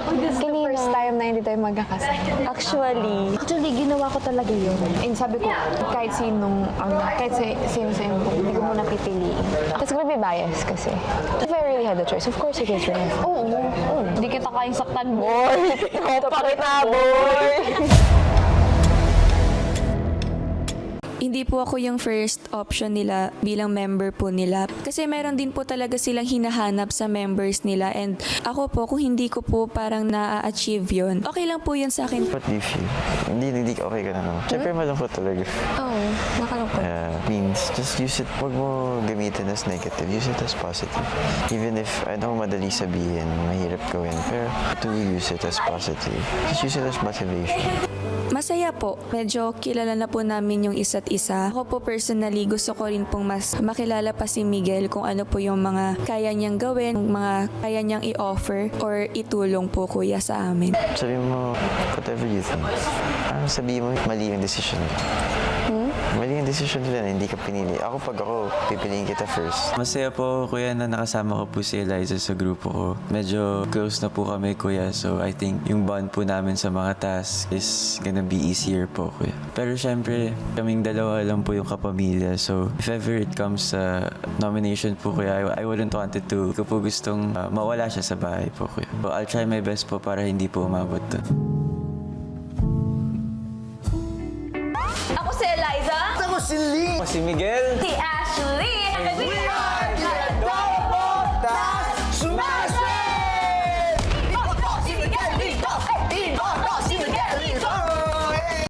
This is the first time na hindi tayo magkakasama. Actually, ginawa ko talaga yun. And sabi ko, kahit sino sa inyo, hindi ko muna pipiliin. That's gonna be biased kasi. If I really had the choice, of course I could try. Oo. Hindi kita kayang saktan, boy. Pakita na, boy. Hindi po ako yung first option nila bilang member po nila. Kasi meron din po talaga silang hinahanap sa members nila. And ako po, kung hindi ko po parang na-achieve yun, okay lang po yun sa akin. What do you feel? Hindi okay ka na naman. Siyempre malungkot talaga. Oo, nakalungkot. Means, just use it. Huwag mo gamitin as negative. Use it as positive. Even if, I know madali sabihin, mahirap gawin, pero to use it as positive. Just use it as motivation. Masaya po. Medyo kilala na po namin yung isa't isa. Ako po personally, gusto ko rin pong mas makilala pa si Miguel kung ano po yung mga kaya niyang gawin, mga kaya niyang i-offer or itulong po kuya sa amin. Sabi mo, whatever you think. Sabi mo, mali yung decision mo. Mali yung decision nila na hindi ka pinili. Pag ako, pipiliin kita first. Masaya po, kuya, na nakasama ko po si Eliza sa grupo ko. Medyo close na po kami, kuya. So, I think yung bond po namin sa mga tasks is gonna be easier po, kuya. Pero syempre, kaming dalawa lang po yung kapamilya. So, if ever it comes sa nomination po, kuya, I wouldn't want it to. Ko po gustong mawala siya sa bahay po, kuya. So, I'll try my best po para hindi po umabot dun. Ako si Eliza. Ako si Lee! Si Miguel! Si Ashley. And we are the Double Task